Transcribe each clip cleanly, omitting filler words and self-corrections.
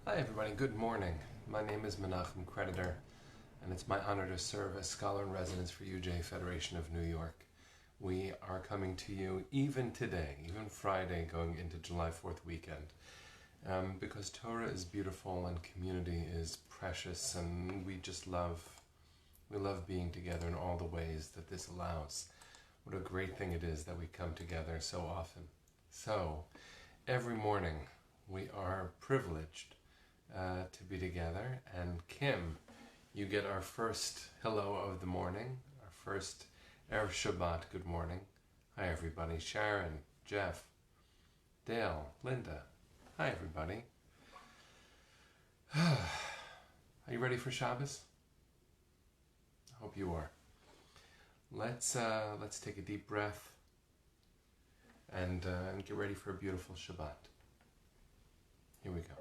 Hi everybody, good morning. My name is Menachem Creditor, and it's my honor to serve as Scholar in Residence for UJ Federation of New York. We are coming to you even today, even Friday, going into July 4th weekend, because Torah is beautiful and community is precious, and we love being together in all the ways that this allows. What a great thing it is that we come together so often. So, every morning we are privileged to be together, and Kim, you get our first hello of the morning, our first Erev Shabbat good morning. Hi everybody, Sharon, Jeff, Dale, Linda, hi everybody. Are you ready for Shabbos? I hope you are. Let's take a deep breath and get ready for a beautiful Shabbat. Here we go.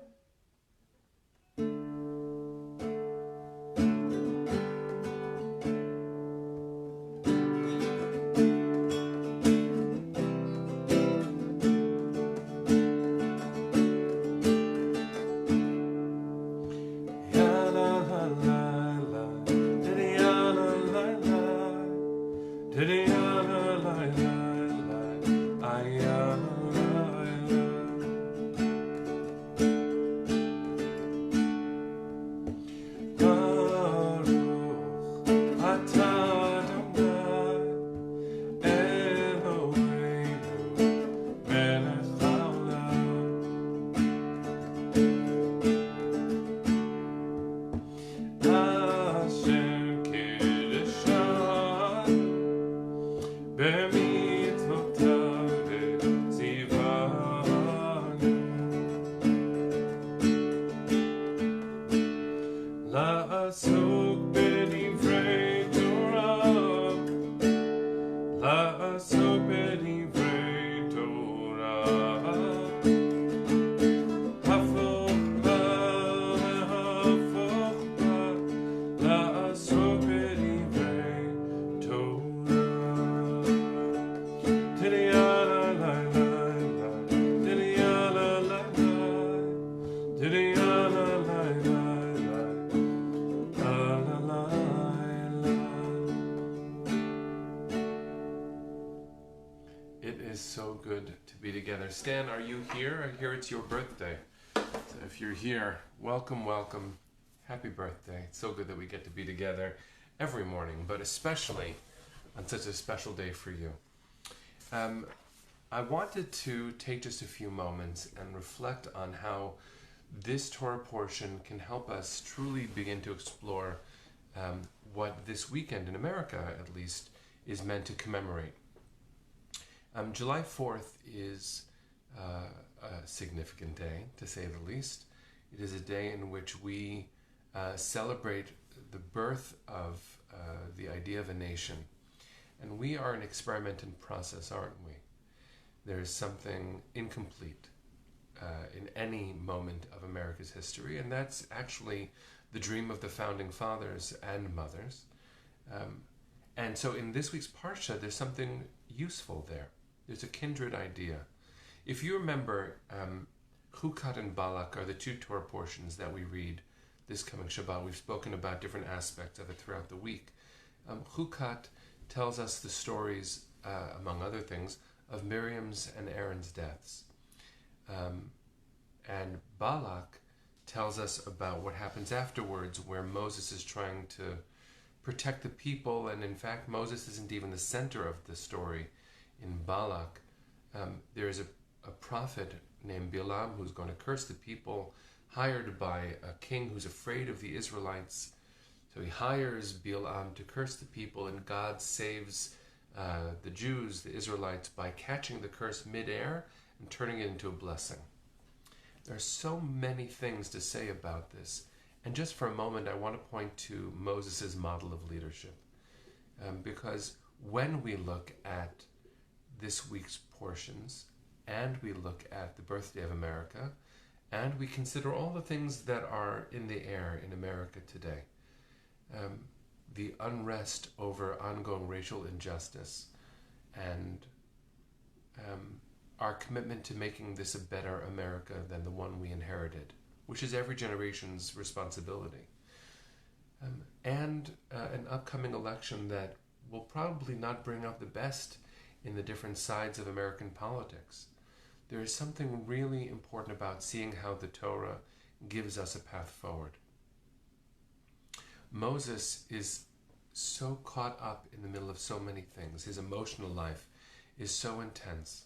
So good to be together. Stan, are you here? I hear it's your birthday. So if you're here, welcome, welcome. Happy birthday. It's so good that we get to be together every morning, but especially on such a special day for you. I wanted to take just a few moments and reflect on how this Torah portion can help us truly begin to explore what this weekend, in America at least, is meant to commemorate. July 4th is a significant day, to say the least. It is a day in which we celebrate the birth of the idea of a nation. And we are an experimental process, aren't we? There is something incomplete in any moment of America's history, and that's actually the dream of the founding fathers and mothers. And so in this week's Parsha, there's something useful there. There's a kindred idea. If you remember, Chukat and Balak are the two Torah portions that we read this coming Shabbat. We've spoken about different aspects of it throughout the week. Chukat tells us the stories, among other things, of Miriam's and Aaron's deaths. And Balak tells us about what happens afterwards, where Moses is trying to protect the people, and in fact Moses isn't even the center of the story. In Balak, there is a prophet named Balaam who's going to curse the people, hired by a king who's afraid of the Israelites. So he hires Balaam to curse the people, and God saves the Jews, the Israelites, by catching the curse midair and turning it into a blessing. There are so many things to say about this, and just for a moment I want to point to Moses' model of leadership, because when we look at this week's portions, and we look at the birthday of America, and we consider all the things that are in the air in America today. The unrest over ongoing racial injustice, and our commitment to making this a better America than the one we inherited. which is every generation's responsibility. And an upcoming election that will probably not bring out the best in the different sides of American politics. There is something really important about seeing how the Torah gives us a path forward. Moses is so caught up in the middle of so many things. His emotional life is so intense.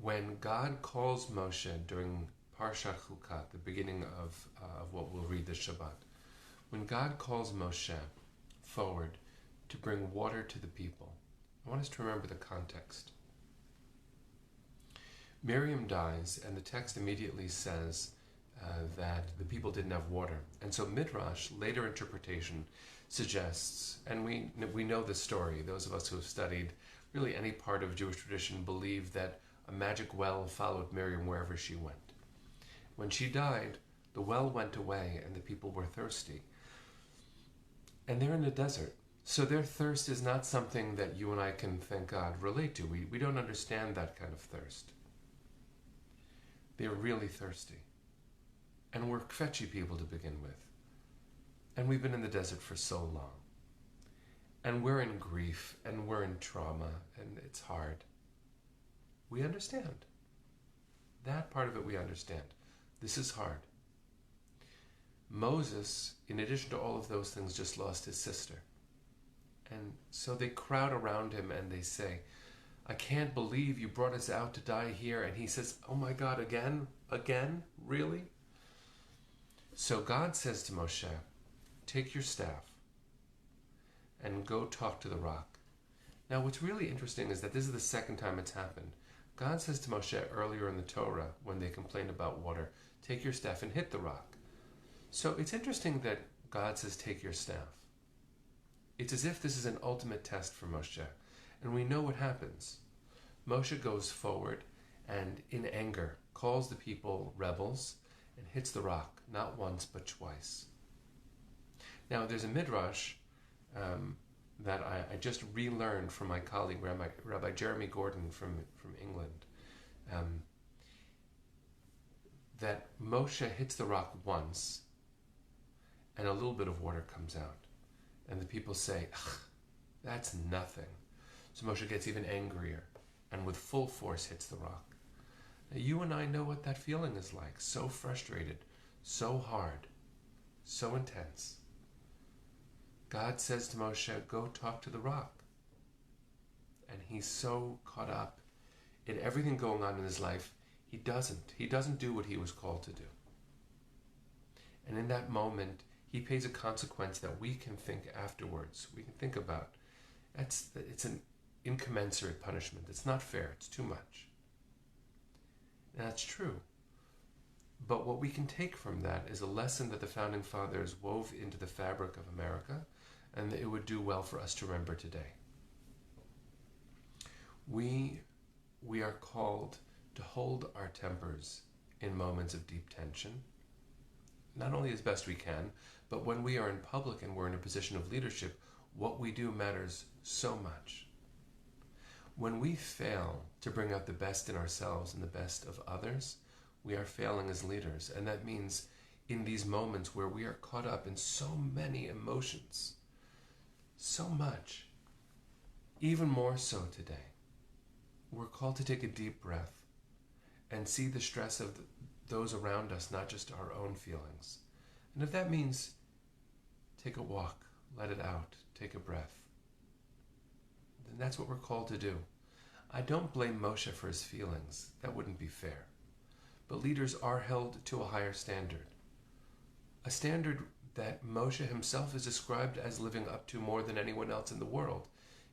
When God calls Moshe during Parshat Chukat, the beginning of what we'll read this Shabbat, when God calls Moshe forward to bring water to the people, I want us to remember the context. Miriam dies, and the text immediately says that the people didn't have water. And so Midrash, later interpretation, suggests, and we know the story, those of us who have studied really any part of Jewish tradition believe that a magic well followed Miriam wherever she went. When she died, the well went away and the people were thirsty. And they're in the desert. So their thirst is not something that you and I can, thank God, relate to. We don't understand that kind of thirst. They're really thirsty. And we're kvetchy people to begin with. And we've been in the desert for so long. And we're in grief, and we're in trauma, and it's hard. We understand. That part of it we understand. This is hard. Moses, in addition to all of those things, just lost his sister. And so they crowd around him and they say, I can't believe you brought us out to die here. And he says, oh my God, again? Again? Really? So God says to Moshe, take your staff and go talk to the rock. Now what's really interesting is that this is the second time it's happened. God says to Moshe earlier in the Torah, when they complained about water, take your staff and hit the rock. So it's interesting that God says, take your staff. It's as if this is an ultimate test for Moshe. And we know what happens. Moshe goes forward and in anger calls the people rebels and hits the rock, not once but twice. Now there's a midrash that I just relearned from my colleague, Rabbi Jeremy Gordon from England, that Moshe hits the rock once and a little bit of water comes out. And the people say, that's nothing. So Moshe gets even angrier and with full force hits the rock. Now, you and I know what that feeling is like. So frustrated, so hard, so intense. God says to Moshe, go talk to the rock. And he's so caught up in everything going on in his life, he doesn't do what he was called to do. And in that moment, he pays a consequence that we can think afterwards. We can think about. It's an incommensurate punishment. It's not fair. It's too much. And that's true. But what we can take from that is a lesson that the Founding Fathers wove into the fabric of America, and that it would do well for us to remember today. We are called to hold our tempers in moments of deep tension, not only as best we can, but when we are in public and we're in a position of leadership, what we do matters so much. When we fail to bring out the best in ourselves and the best of others, we are failing as leaders. And that means in these moments where we are caught up in so many emotions, so much, even more so today, we're called to take a deep breath and see the stress of those around us, not just our own feelings. And if that means take a walk, let it out, take a breath, then that's what we're called to do. I don't blame Moshe for his feelings. That wouldn't be fair. But leaders are held to a higher standard. A standard that Moshe himself is described as living up to more than anyone else in the world.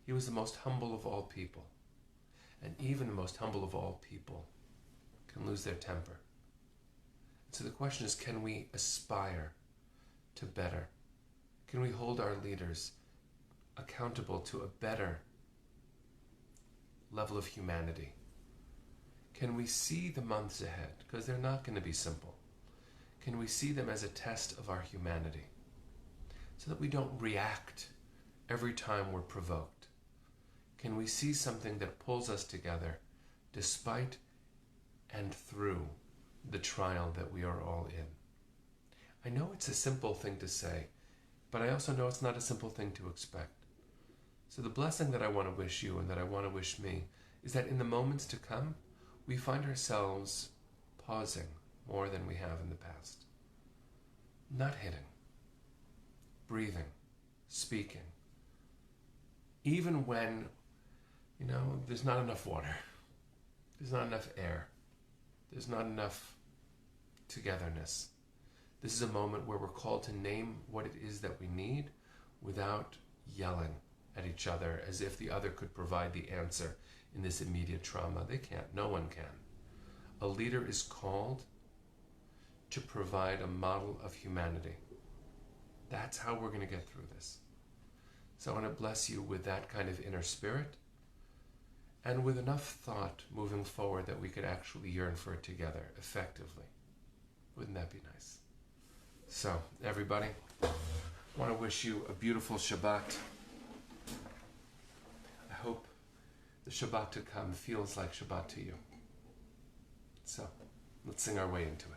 He was the most humble of all people. And even the most humble of all people can lose their temper. So the question is, can we aspire to better? Can we hold our leaders accountable to a better level of humanity? Can we see the months ahead? Because they're not going to be simple. Can we see them as a test of our humanity? So that we don't react every time we're provoked. Can we see something that pulls us together despite and through the trial that we are all in. I know it's a simple thing to say, but I also know it's not a simple thing to expect. So the blessing that I want to wish you and that I want to wish me is that in the moments to come, we find ourselves pausing more than we have in the past. Not hitting, breathing, speaking. Even when, there's not enough water, there's not enough air, there's not enough togetherness. This is a moment where we're called to name what it is that we need without yelling at each other as if the other could provide the answer in this immediate trauma. They can't. No one can. A leader is called to provide a model of humanity. That's how we're going to get through this. So I want to bless you with that kind of inner spirit and with enough thought moving forward that we could actually yearn for it together effectively. Wouldn't that be nice? So, everybody, I want to wish you a beautiful Shabbat. I hope the Shabbat to come feels like Shabbat to you. So, let's sing our way into it.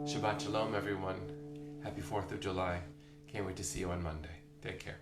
Shabbat Shalom, everyone. Happy 4th of July. Can't wait to see you on Monday. Take care.